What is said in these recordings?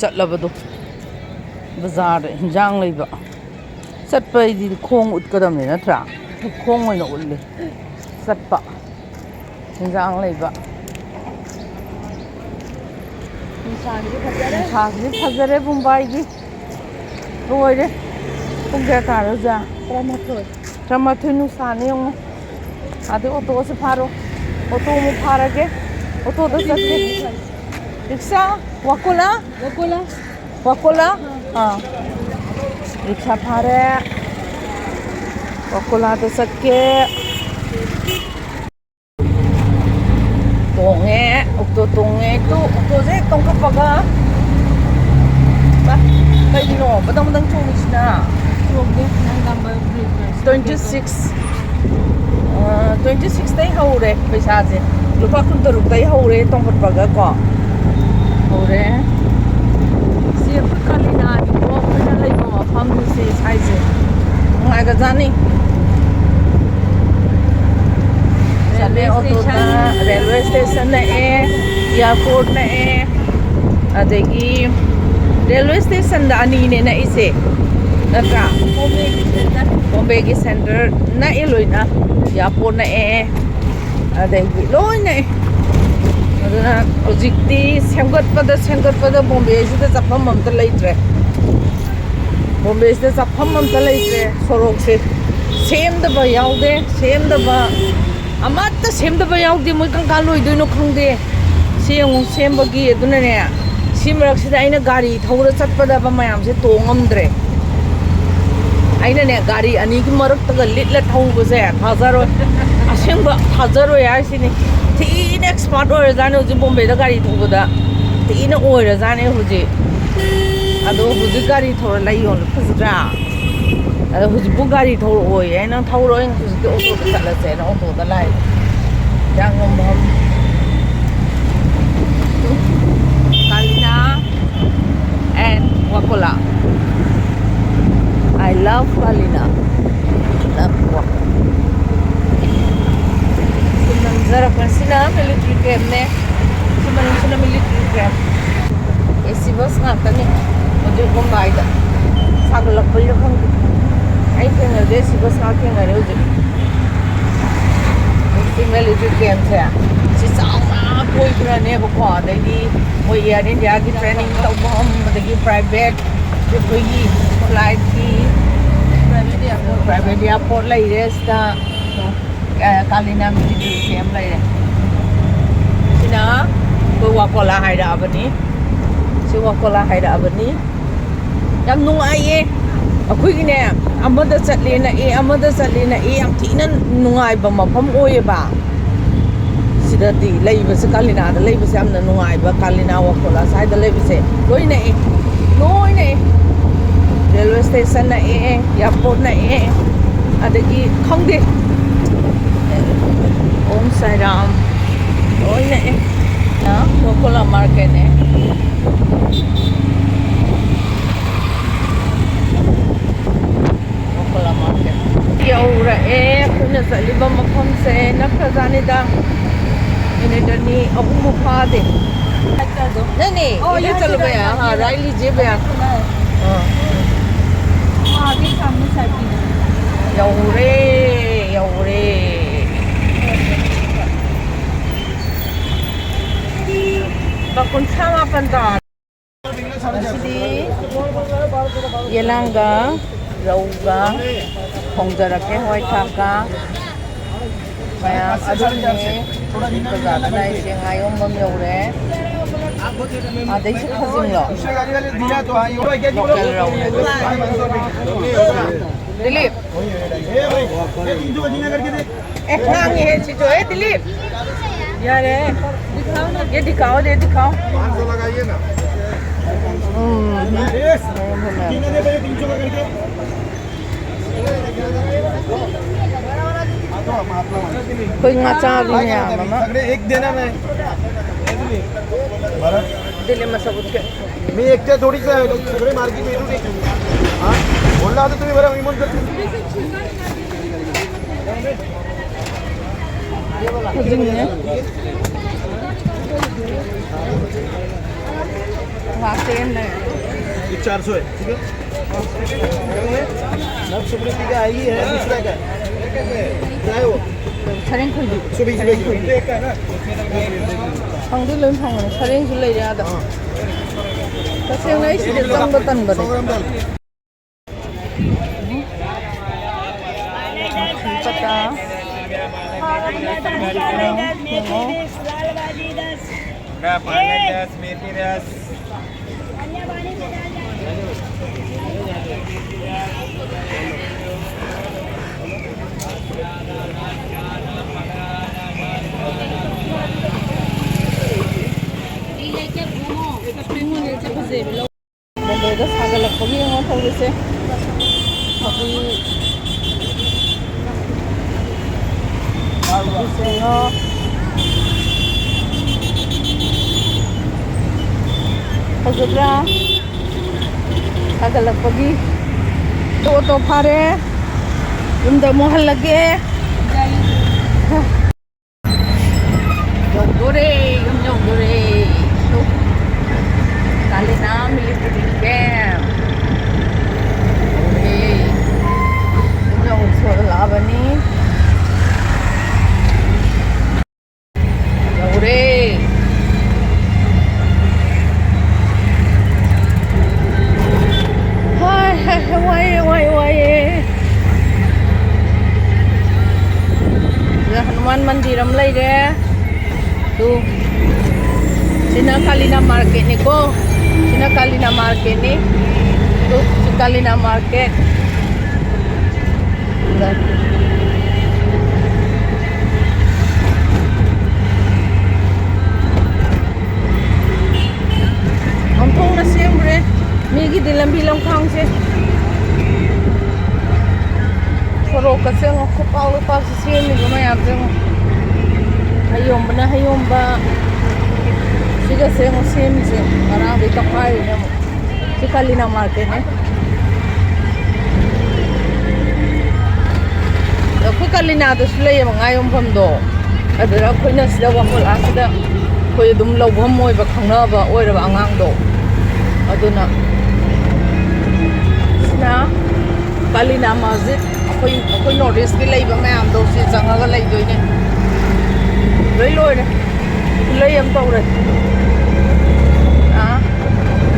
चटलबदो बाजार हिंजांग लेबा चटपैदी खोंग उतकदमने नत्रा खोंग ओइना उल्ले चटपा हिंजांग लेबा नुसांगी फजरे मुंबईगी लोइरे पुंग क्या तारो जा ट्रमाथोई नुसाने यंगो आदे ऑटो से फारो ऑटो मु फारगे ऑटो द चटके रिक्शा वाकोला हाँ रिक्शा फारे वाकोला तो चटके तोंगे ऑटो तोंगे तो ऑटो से तोंकपगा बा कइनो बदंग बदंग चोमिसना 26 tay hore paisa se lupa kun taruk tay hore tongkat baga ko hore si kalina ni ko na lai ko pham ni se sai se ngai ga jani railway station na airport na adegi railway station da ani ne na ise natra Mumbai ki center na loina airport na adegi loina aduna ojikti semgat pada Mumbai se ta chapam amta leitre Mumbai se chapam amta leitre sorok se sem da ba yaude sem da ba amatta sem da ba yaude moi kan kan loi doino khangde sem ba gi aduna ne simrak sida aina gari thawra chatpada ba mayam se tongamdre aina ne gari ani ki marak taga litla thawba se thazaro asengba thazaro ya sini thine expert or jane uji Bombay da gari thawba da thine oira jane huji ado huji gari thawra laiyon phajra ado huji bu gari thawra oi aina thawro eng huji auto da chala se na auto da lai jangom bham Kalina and Wakola. I love Kalina. Love Wakola. Zara kansina military camp ne. Sina military camp. AC bus ngata ni. Mujhe Mumbai da. Sagalak pai rakhang. Ai kenga de AC bus ngake ngare uje. Military camp se. Si sauna koi pura ne bako adai moi Air India ki training tawba adagi private koi flight ki private airport lai resta Kalina military camp lai re sina koi Wakola haida abani si Wakola haida abani yam nungai ye akhui gi ne amada chatle na yam thina nungai ba mafam oye ba sidati leiba se Kalina da leiba se amna nungai ba Kalina Wakola sai da leiba se loina railway station na airport na adagi khangde Om Sai Ram loina na Wakola market ne Wakola market yaura kuna saliba mafam se nakazani da ini abu muka deh. Nani, ini चलो भैया हाँ राय लीजिए भैया आगे सामने side yaure bakun sama pantar sini yelanga rauga hongjarake hoi thaka maya adune bazar na ise ngayom bam yaure adai se khajing lo local rau ne Dilip ngang ye chicho Dilip यार दिखाओ ना ये दिखाओ 500 लगाइए ना 300 का करके कोई ngaca punya mama एक देना मैं दिले में सबूत के मी एकटे थोडी सगळे मार्केट भेटू दे हां बोलला होता तुम्ही बरं मी म्हणतो तेल है ये 400 है ठीक है नव सुप्रीति का आई है दूसरा का क्या है वो सरेंग खुल 120 रुपए किलो एक का है ना फंगदे लोन फंगने सरेंग सुले जादा तसेंग नहीं सिदे जंग बतन बने 100 ग्राम डाल पता मेथी रस मुंबईदा सागलपगी यंगो थौलिसे अभी सेंगो फजब्रा सागलपगी तो फारे युमदा मोहल लगे योगदोरे yum योगदोरे Kalina military camp. Okay. Ini unsur apa ni? Ore. Hai, why. Ya Hanuman Mandiram lagi deh. Tu. Sina Kalina market ni ko. Sina Kalina market ni. Tu Kalina market. Ampung na siyempre. Migi dilam bilang kang siya. Soro kasi ang kupal-upal sa siya. Migi mayab siya. Hayom ba. Siga siya ang siya. Parang dito kayo na mo. Si Kalina market ni. Ako Kalina to sila yung mga yung pamdo. Adara ko na sila wakol asada. Ko yung dumlawam mo iba kang na ba o iba angang do. Aduna. Sina Kalina Masjid. Ako notice nila iba may amdo si sangaga lay do ini. Loy na. Loy am tawre. Ah.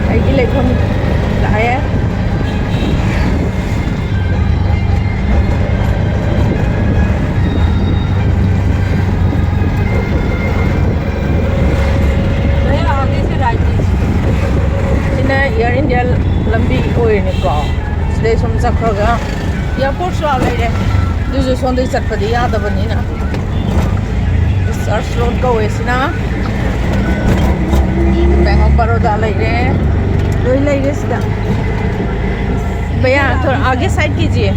Ay gilay ko mi. Lahaya. Air India lambi oi ni ko sile som sakhaga airport swa lai de du so ndai satpadi ya da bani na search road ko esina Bank of Baroda lai de sida भैया थोड़ा आगे side कीजिए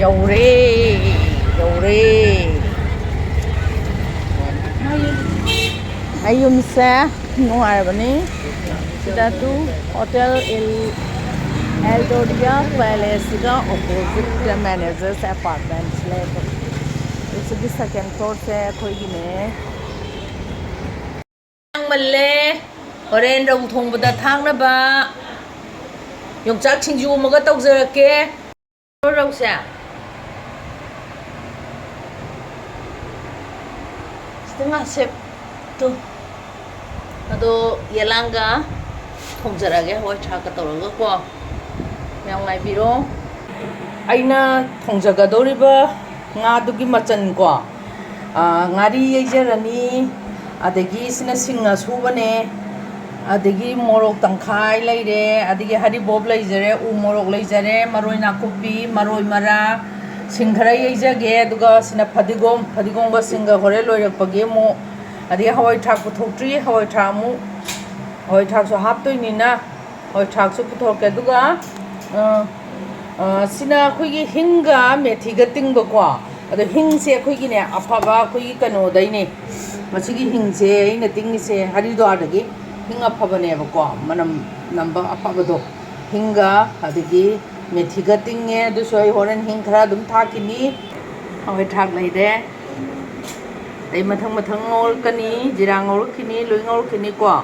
you're ayum se nuarabani sida tu hotel Eldoria Palace ga opposite the managers apartments level this is the second floor se khoi gi ne ang malle horen rong thong bada thang na ba yongchak singju maga tawjarake rong se stinga sep tu ado yelanga thongjarage hoi thaka tawraga ko yang ngai biro aina thongjaga doriba nga dugi machan ko ngari yejarani adegi sina singa subane adegi morok tangkhai leire adegi hari bob leijare u morok leijare maroi nakupi maroi mara singhara yejage aduga sina phadigom ba singa hore loirakpage mo adegi hawai thak puthokri hawai thamu hawai thak so haptoi ni na hawai thak so puthok aduga sina khoigi hinga methi ga tingba ko adu hing se khoigi ne afaba khoigi kano dai ne masigi hing se ina tingni se hari do adagi hinga afaba ne ba ko manam namba afaba do hinga adagi methi ga tinge du soi horen hing khara dum thakini hawai thak lai de ai mathang ngol kani jira ngol kini loi ngol kini ko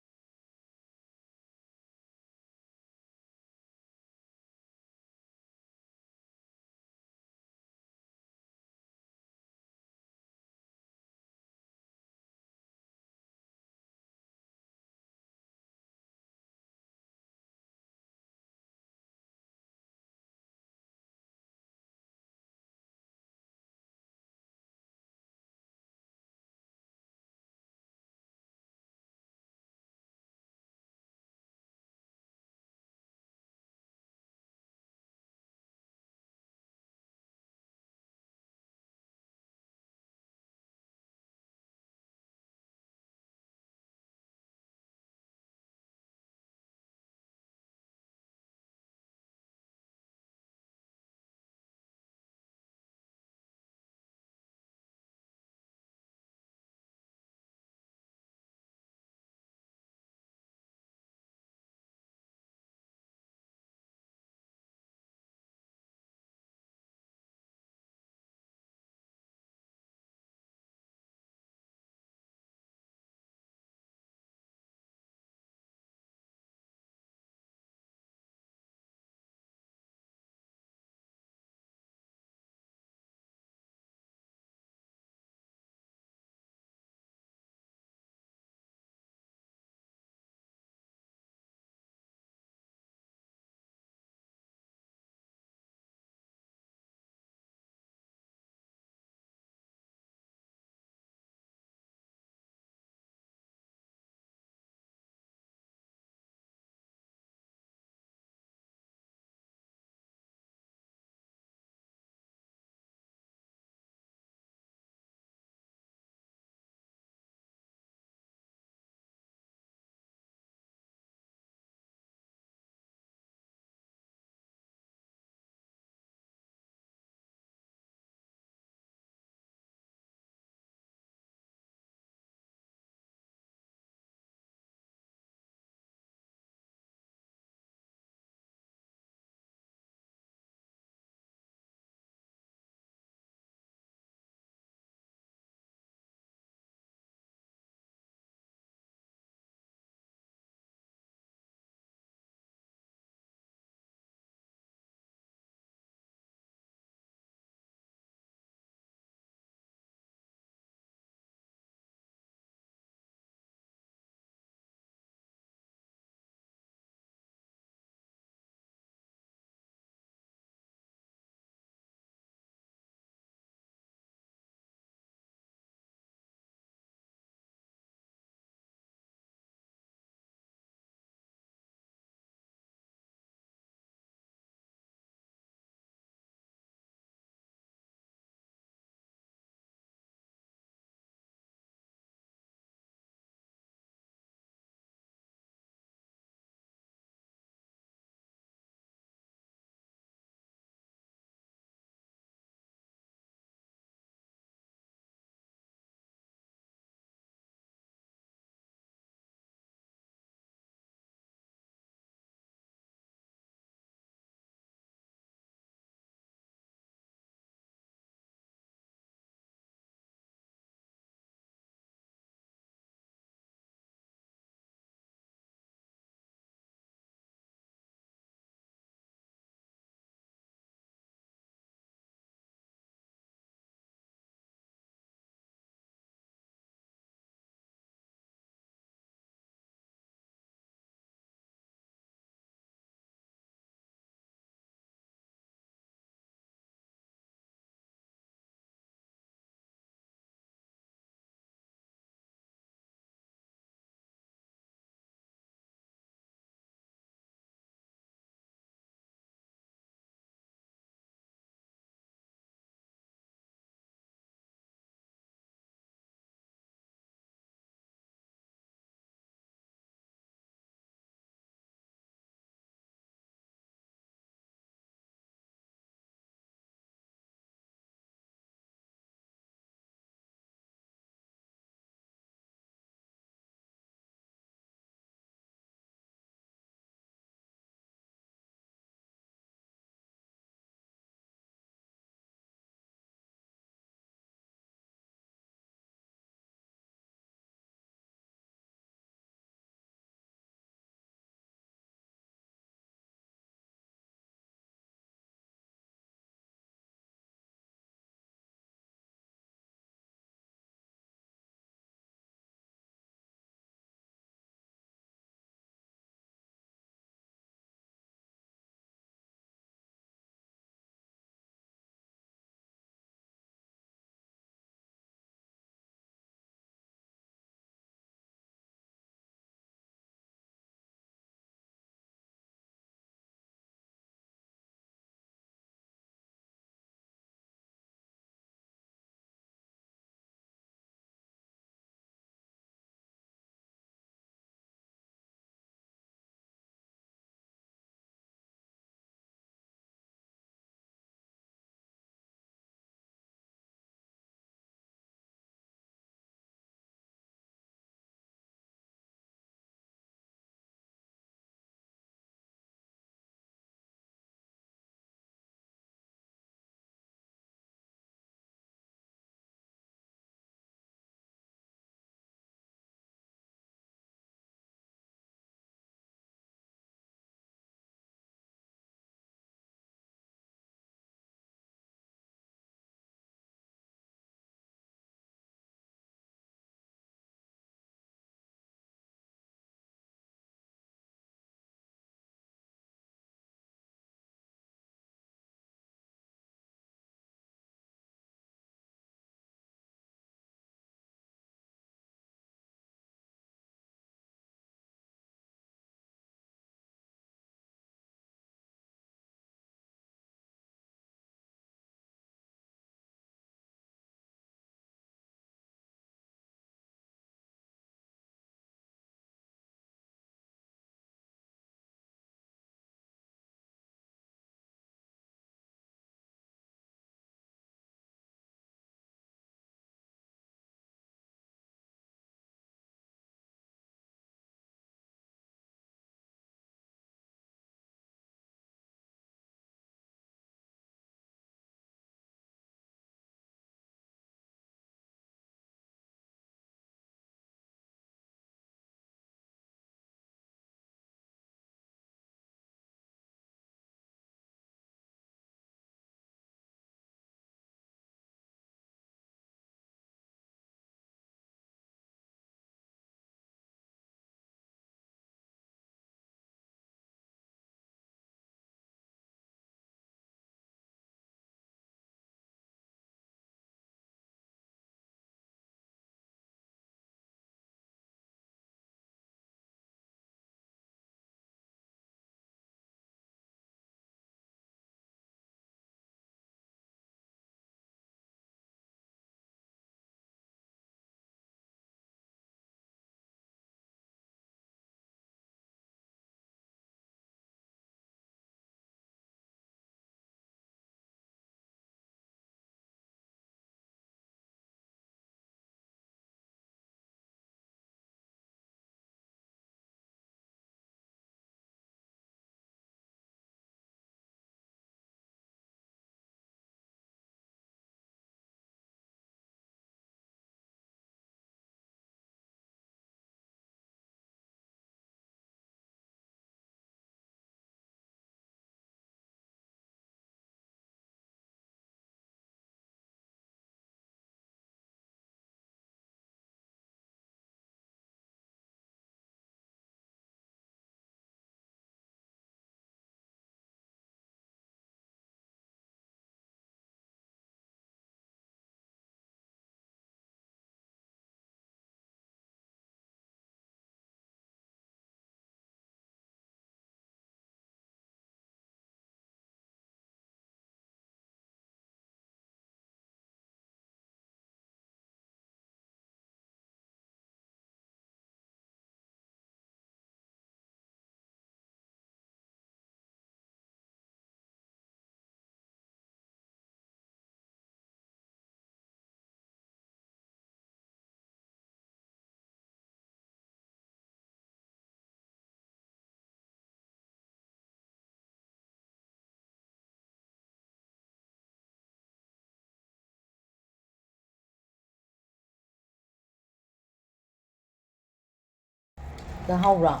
다 하우라.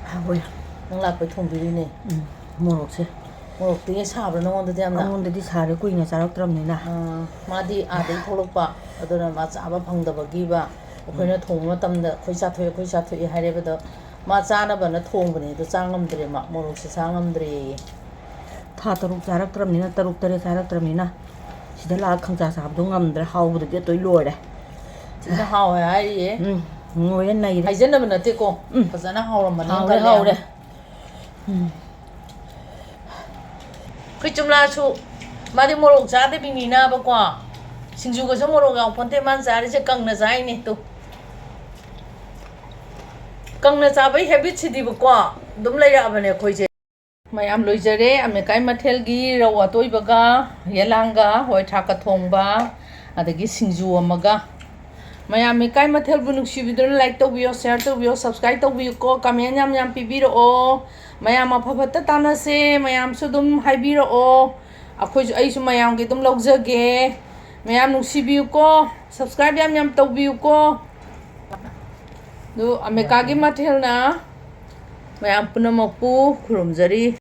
하고요. 능 라ppe 통비리네. 모록세. 모록되게 사브라 너한테 얌나. 아몬데디 사르 꾸이나 자락드랍니다. 마디 아데이 톨록바. 어더나 마 짜바 방다바기바. ꯑꯩꯈꯣꯏꯅ ꯊꯣꯡꯕ ꯃꯇꯝꯗ ꯑꯩꯈꯣꯏ ꯆꯥꯊꯣꯛꯑꯦ ꯍꯥꯏꯔꯦꯕꯗꯣ ꯃꯥ ꯆꯥꯅꯕꯅ ꯊꯣꯡꯕꯅꯦ ꯑꯗꯣ ꯆꯥ ꯉꯝꯗ꯭ꯔꯦ ꯃꯥ ꯃꯣꯔꯣꯛꯁꯦ ꯆꯥ ꯉꯝꯗ꯭ꯔꯦꯌꯦ ꯊꯥ 3 ꯆꯥꯔꯛꯇ꯭ꯔꯕꯅꯤꯅ 3 4 ꯆꯥꯔꯛꯇ꯭ꯔꯕꯅꯤꯅ ꯁꯤꯗ ꯂꯥꯛꯑ ꯈꯪꯆꯥ ꯆꯥꯕꯗꯣ ꯉꯝꯗ꯭ꯔꯦ ꯍꯥꯎꯕꯗꯗꯤ ꯑꯇꯣꯏ ꯂꯣꯏꯔꯦ ꯁꯤꯅ ꯍꯥꯎꯋꯦ ꯍꯥꯏꯔꯤꯌꯦ ꯉꯣꯏꯔꯦ ꯅꯩꯔꯦ ꯍꯥꯏꯖꯟꯅꯕ ꯅꯠꯇꯦꯀꯣ ꯐꯖꯅ ꯍꯥꯎꯔꯝꯕꯅꯤ ꯍꯥꯎꯔꯦ ꯑꯩꯈꯣꯏ ꯆꯨꯝꯂꯥꯁꯨ ꯃꯥꯗꯤ ꯃꯣꯔꯣꯛ ꯆꯥꯗꯕꯤꯅꯤꯅꯕꯀꯣ ꯁꯤꯡꯖꯨꯒꯁꯨ ꯃꯣꯔꯣꯛ ꯌꯥꯎꯄꯣꯟꯇꯦ ꯃꯥꯅ ꯆꯥꯔꯤꯁꯦ ꯀꯪꯅ ꯆꯥꯏꯅꯦ ꯇꯨ ꯀꯪꯅ ꯆꯥꯕꯩ ꯍꯦꯕꯤꯠꯁꯤꯗꯤꯕꯀꯣ ꯑꯗꯨꯝ ꯂꯩꯔꯛꯑꯕꯅꯦ ꯑꯩꯈꯣꯏꯁꯦ ꯃꯌꯥꯝ ꯂꯣꯏꯖꯔꯦ ꯑꯃꯦꯀꯥꯏ ꯃꯊꯦꯜꯒꯤ ꯔꯧ ꯑꯇꯣꯏꯕꯒ ꯌꯦꯂꯥꯡꯒ ꯍꯋꯥꯏ ꯊ꯭ꯔꯥꯛꯀ ꯊꯣꯡꯕ ꯑꯗꯒꯤ ꯁꯤꯡꯖꯨ ꯑꯃꯒ ꯃꯌꯥꯝ ꯑꯃꯦꯀꯥꯏ ꯃꯊꯦꯜꯕꯨ ꯅꯨꯡꯁꯤꯕꯤꯗꯨꯅ ꯂꯥꯏꯛ ꯇꯧꯕꯤꯌꯣ ꯁꯦꯌꯔ ꯇꯧꯕꯤꯌꯣ ꯁꯕꯁꯀ꯭ꯔꯥꯏꯕ ꯇꯧꯕꯤꯌꯨꯀꯣ ꯀꯃꯦꯟ ꯌꯥꯝ ꯄꯤꯕꯤꯔꯛꯑꯣ ꯃꯌꯥꯝ ꯑꯐꯕꯇ ꯇꯥꯟꯅꯁꯦ ꯃꯌꯥꯝꯁꯨ ꯑꯗꯨꯝ ꯍꯥꯏꯕꯤꯔꯛꯑꯣ ꯑꯩꯁꯨ ꯃꯌꯥꯝꯒꯤ ꯑꯗꯨꯝ ꯂꯧꯖꯒꯦ ꯃꯌꯥꯝ ꯅꯨꯡꯁꯤꯕꯤꯌꯨꯀꯣ ꯁꯕꯁꯀ꯭ꯔꯥꯏꯕ ꯌꯥꯝ ꯇꯧꯕꯤꯌꯨꯀꯣ ꯑꯗꯨ ꯑꯃꯦꯀꯥꯒꯤ ꯃꯊꯦꯜꯅ ꯃꯌꯥꯝ ꯄꯨꯝꯅꯃꯛꯄꯨ ꯈꯨꯔꯨꯝꯖꯔꯤ